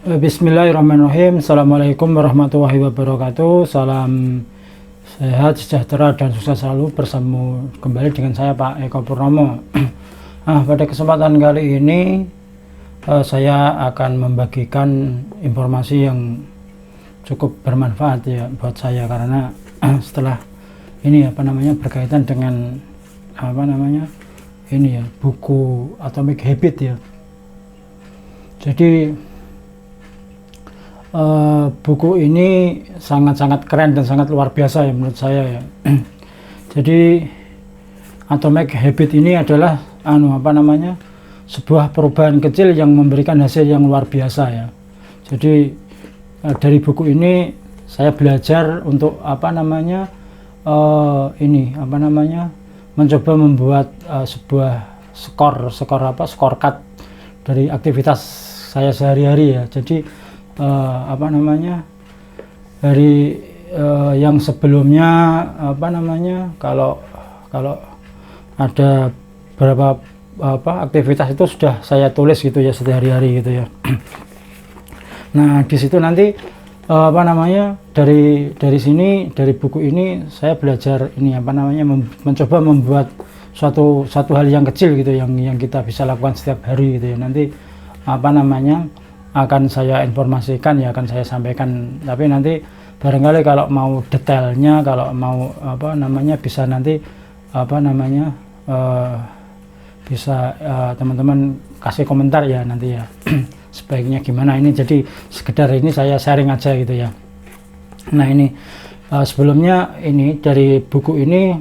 Bismillahirrahmanirrahim. Assalamualaikum warahmatullahi wabarakatuh. Salam sehat, sejahtera, dan sukses selalu bersama kembali dengan saya Pak Eko Purnomo. Pada kesempatan kali ini saya akan membagikan informasi yang cukup bermanfaat ya buat saya, karena setelah ini berkaitan dengan buku Atomic Habit ya. Jadi buku ini sangat-sangat keren dan sangat luar biasa ya menurut saya ya. Jadi Atomic Habit ini adalah sebuah perubahan kecil yang memberikan hasil yang luar biasa ya. Jadi dari buku ini saya belajar untuk mencoba membuat sebuah scorecard dari aktivitas saya sehari-hari ya. Jadi dari yang sebelumnya kalau ada berapa aktivitas itu sudah saya tulis gitu ya sehari-hari gitu ya. Nah di situ nanti dari sini, dari buku ini saya belajar ini mencoba membuat suatu hal yang kecil gitu yang kita bisa lakukan setiap hari gitu ya. Nanti akan saya informasikan ya, akan saya sampaikan, tapi nanti barangkali kalau mau detailnya, kalau mau bisa nanti bisa teman-teman kasih komentar ya nanti ya sebaiknya gimana ini. Jadi sekedar ini saya sharing aja gitu ya. Nah ini sebelumnya ini dari buku ini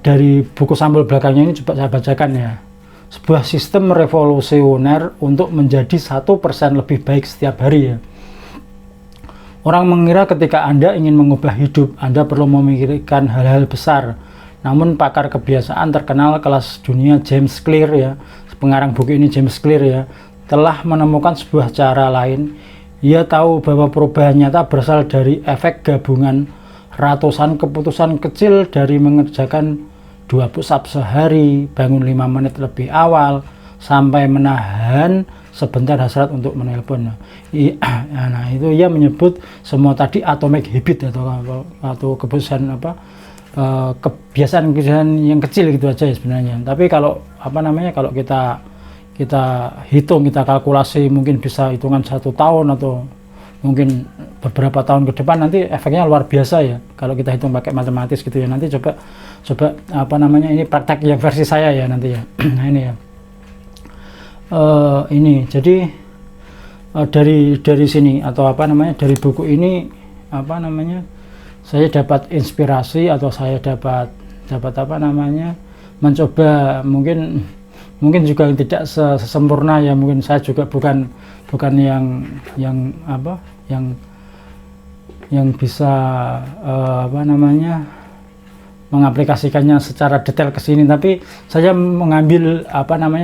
dari buku sampul belakangnya ini coba saya bacakan ya. Sebuah sistem revolusioner untuk menjadi 1% lebih baik setiap hari ya. Orang mengira ketika Anda ingin mengubah hidup, Anda perlu memikirkan hal-hal besar. Namun pakar kebiasaan terkenal kelas dunia James Clear ya, pengarang buku ini James Clear ya, telah menemukan sebuah cara lain. Ia tahu bahwa perubahan nyata berasal dari efek gabungan ratusan keputusan kecil, dari mengerjakan 2 push-up sehari, bangun 5 menit lebih awal, sampai menahan sebentar hasrat untuk menelpon. Nah itu ia menyebut semua tadi atomic habit atau kebiasaan kebiasaan yang kecil gitu aja ya sebenarnya. Tapi kalau kalau kita hitung, kita kalkulasi, mungkin bisa hitungan 1 tahun atau mungkin beberapa tahun ke depan, nanti efeknya luar biasa ya kalau kita hitung pakai matematis gitu ya. Nanti coba ini praktek yang versi saya ya nanti ya. Nah ini ya, ini jadi dari sini atau dari buku ini saya dapat inspirasi, atau saya dapat mencoba, mungkin juga tidak sempurna ya, mungkin saya juga bukan yang bisa mengaplikasikannya secara detail ke sini, tapi saya mengambil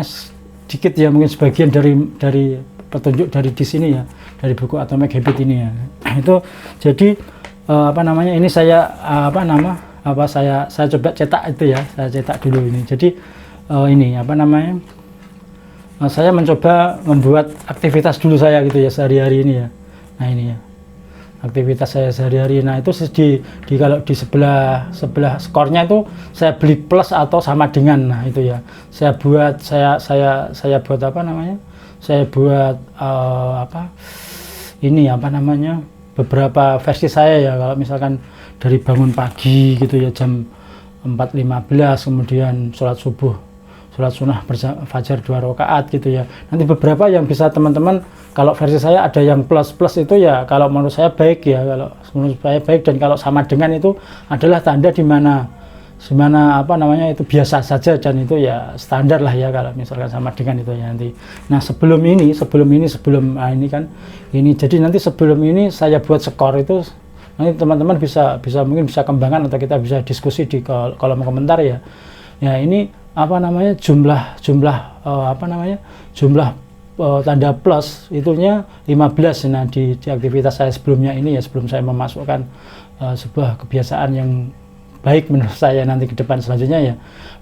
sedikit ya, mungkin sebagian dari petunjuk dari di sini ya, dari buku Atomic Habit ini ya. Itu jadi ini saya saya coba cetak itu ya, saya cetak dulu ini. Jadi ini saya mencoba membuat aktivitas dulu saya gitu ya sehari-hari ini ya. Nah ini ya, aktivitas saya sehari-hari. Nah itu kalau di sebelah skornya itu saya beli plus atau sama dengan. Nah itu ya, saya buat beberapa versi saya ya. Kalau misalkan dari bangun pagi gitu ya jam 4.15, kemudian sholat subuh, sholat sunnah fajar 2 rakaat gitu ya. Nanti beberapa yang bisa teman-teman, kalau versi saya ada yang plus itu ya, kalau menurut saya baik ya, kalau menurut saya baik. Dan kalau sama dengan itu adalah tanda di mana itu biasa saja, dan itu ya standar lah ya kalau misalkan sama dengan itu ya nanti. Nah sebelum ini jadi nanti sebelum ini saya buat skor itu, nanti teman-teman mungkin bisa kembangkan, atau kita bisa diskusi di kolom komentar ya. Ya ini jumlah tanda plus itunya 15. Nah di aktivitas saya sebelumnya ini ya, sebelum saya memasukkan sebuah kebiasaan yang baik menurut saya nanti ke depan selanjutnya ya.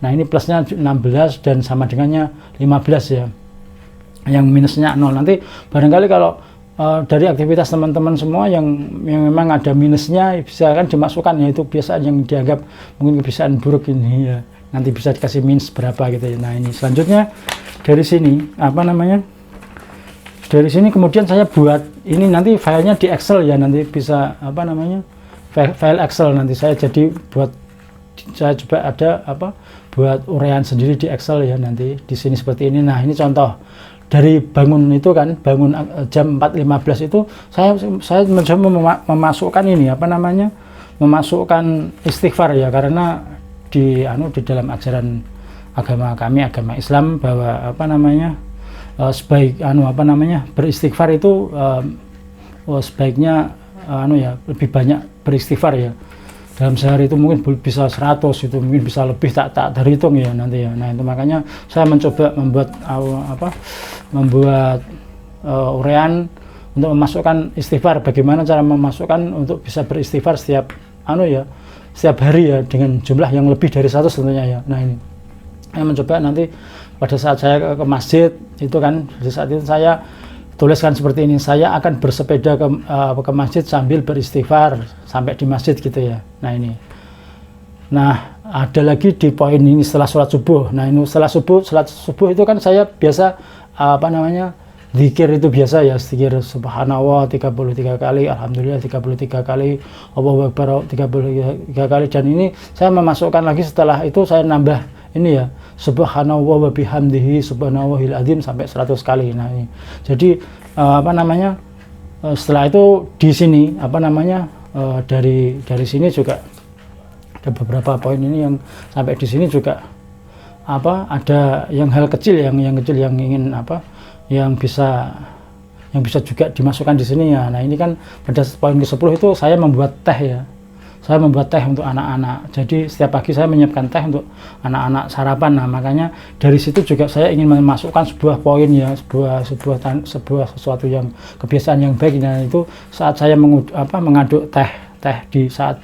Nah ini plusnya 16 dan sama dengannya 15 ya. yang minusnya 0. Nanti barangkali kalau dari aktivitas teman-teman semua yang memang ada minusnya bisa kan dimasukkan ya, itu kebiasaan yang dianggap mungkin kebiasaan buruk ini ya, nanti bisa dikasih minus berapa gitu ya. Nah ini selanjutnya dari sini apa namanya, dari sini kemudian saya buat ini, nanti filenya di Excel ya, nanti bisa apa namanya, file Excel nanti saya jadi buat, saya coba ada apa buat uraian sendiri di Excel ya, nanti di sini seperti ini. Nah ini contoh dari bangun itu kan, bangun jam 4.15 itu saya mencoba memasukkan ini apa namanya, memasukkan istighfar ya, karena di dalam ajaran agama kami, agama Islam, bahwa apa namanya sebaik beristighfar itu sebaiknya ya lebih banyak beristighfar ya. Dalam sehari itu mungkin bisa 100, itu mungkin bisa lebih, tak terhitung ya nanti ya. Nah itu makanya saya mencoba membuat uraian untuk memasukkan istighfar, bagaimana cara memasukkan untuk bisa beristighfar setiap setiap hari ya, dengan jumlah yang lebih dari 100 tentunya ya. Nah ini saya mencoba nanti pada saat saya ke masjid itu kan, di saat itu saya tuliskan seperti ini, saya akan bersepeda ke masjid sambil beristighfar sampai di masjid gitu ya. Nah ini, nah ada lagi di poin ini setelah sholat subuh. Nah ini setelah sholat subuh itu kan saya biasa zikir itu biasa ya, zikir subhanallah 33 kali, alhamdulillah 33 kali, Allahu akbar 33 kali, dan ini saya memasukkan lagi setelah itu, saya nambah ini ya, subhanallah wa bihamdihi subhanallahil azim sampai 100 kali. Nah ini jadi setelah itu di sini dari sini juga ada beberapa poin ini yang sampai di sini juga ada yang hal kecil yang ingin yang bisa juga dimasukkan di sini ya. Nah ini kan pada poin ke-10 itu saya membuat teh ya. Saya membuat teh untuk anak-anak. Jadi setiap pagi saya menyiapkan teh untuk anak-anak sarapan. Nah makanya dari situ juga saya ingin memasukkan sebuah poin ya, sebuah sesuatu yang kebiasaan yang baik. Nah itu saat saya mengaduk teh di saat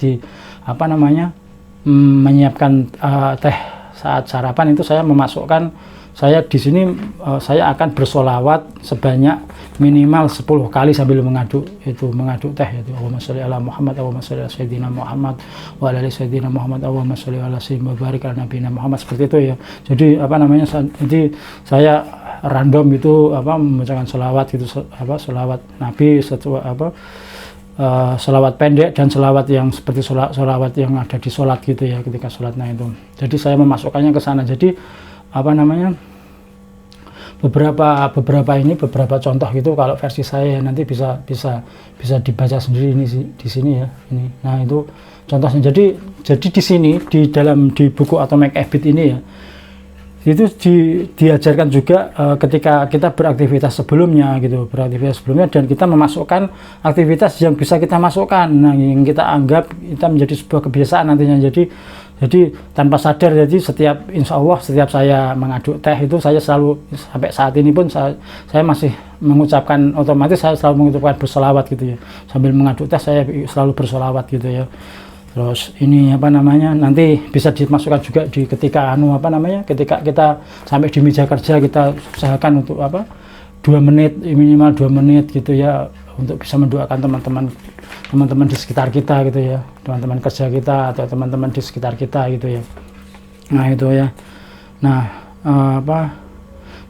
menyiapkan teh saat sarapan itu, saya memasukkan, saya di sini saya akan bersolawat sebanyak minimal 10 kali sambil mengaduk teh itu. Allahumma sholli ala Muhammad, Allahumma sholli ala sayyidina Muhammad wa ala ali sayyidina Muhammad, Allahumma sholli ala sayyidina barik ala nabiyina Muhammad, seperti itu ya. Jadi jadi saya random itu membacakan sholawat gitu, sholawat Nabi, sholawat pendek dan sholawat yang seperti sholawat yang ada di sholat gitu ya, ketika sholat. Nah itu jadi saya memasukkannya ke sana. Jadi beberapa contoh gitu, kalau versi saya nanti bisa dibaca sendiri ini di sini ya ini. Nah itu contohnya. Jadi di sini di buku Atomic Habit ini ya, itu diajarkan juga ketika kita beraktivitas sebelumnya dan kita memasukkan aktivitas yang bisa kita masukkan, yang kita anggap kita menjadi sebuah kebiasaan nantinya. Jadi tanpa sadar, jadi insya Allah setiap saya mengaduk teh itu, saya selalu sampai saat ini pun saya masih mengucapkan, otomatis saya selalu mengucapkan bersolawat gitu ya, sambil mengaduk teh saya selalu bersolawat gitu ya. Terus ini nanti bisa dimasukkan juga di ketika ketika kita sampai di meja kerja, kita usahakan untuk 2 menit, minimal 2 menit gitu ya, untuk bisa mendoakan teman-teman di sekitar kita gitu ya, teman-teman kerja kita atau teman-teman di sekitar kita gitu ya. Nah itu ya. Nah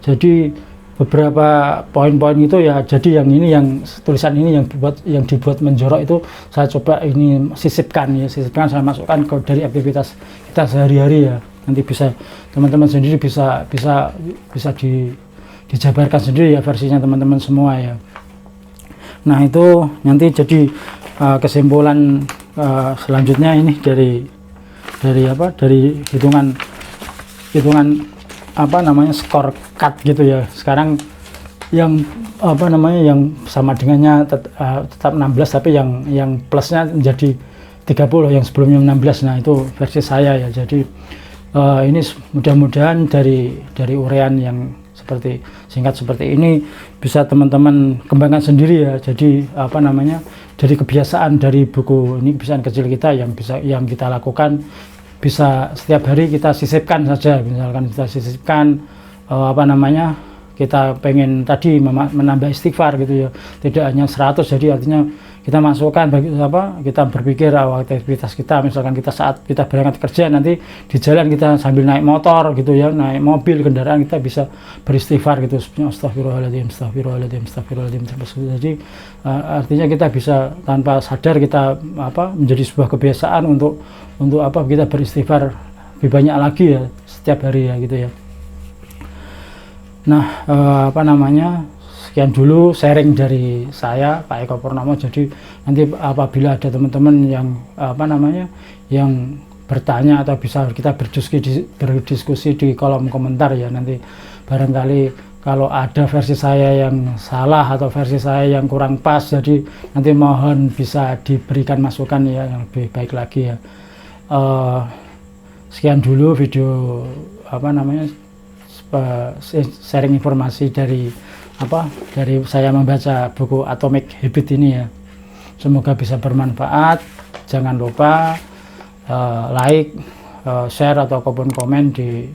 jadi beberapa poin-poin itu ya, jadi yang tulisan ini yang dibuat menjorok itu saya coba ini sisipkan saya masukkan dari aktivitas kita sehari-hari ya. Nanti bisa teman-teman sendiri bisa dijabarkan sendiri ya versinya teman-teman semua ya. Nah itu nanti jadi kesimpulan selanjutnya ini dari hitungan skor cut gitu ya. Sekarang yang yang sama dengannya tetap 16, tapi yang plusnya menjadi 30, yang sebelumnya 16. Nah itu versi saya ya. Jadi ini mudah-mudahan dari uraian yang singkat seperti ini bisa teman-teman kembangkan sendiri ya. Jadi dari kebiasaan dari buku ini, kebiasaan kecil kita yang kita lakukan, bisa setiap hari kita sisipkan saja. Misalkan kita sisipkan kita pengen tadi menambah istighfar gitu ya, tidak hanya 100, jadi artinya kita masukkan kita berpikir aktivitas kita, misalkan kita saat kita berangkat kerja, nanti di jalan kita sambil naik motor gitu ya, naik mobil kendaraan, kita bisa beristighfar gitu, astagfirullahaladzim, astagfirullahaladzim, astagfirullahaladzim. Jadi artinya kita bisa tanpa sadar kita menjadi sebuah kebiasaan untuk kita beristighfar lebih banyak lagi ya setiap hari ya gitu ya. Nah, sekian dulu sharing dari saya, Pak Eko Purnomo. Jadi nanti apabila ada teman-teman yang yang bertanya atau bisa kita berdiskusi di kolom komentar ya, nanti barangkali kalau ada versi saya yang salah atau versi saya yang kurang pas, jadi nanti mohon bisa diberikan masukan ya yang lebih baik lagi ya. Sekian dulu video sharing informasi dari saya membaca buku Atomic Habit ini ya. Semoga bisa bermanfaat. Jangan lupa like, share ataupun komen di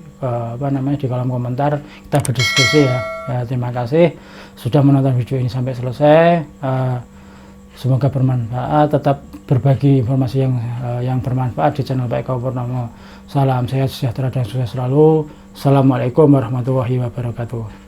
di kolom komentar. Kita berdiskusi ya. Terima kasih sudah menonton video ini sampai selesai. Semoga bermanfaat. Tetap berbagi informasi yang bermanfaat di channel Pak Eko Purnomo. Salam sehat, sejahtera dan sukses selalu. Assalamualaikum warahmatullahi wabarakatuh.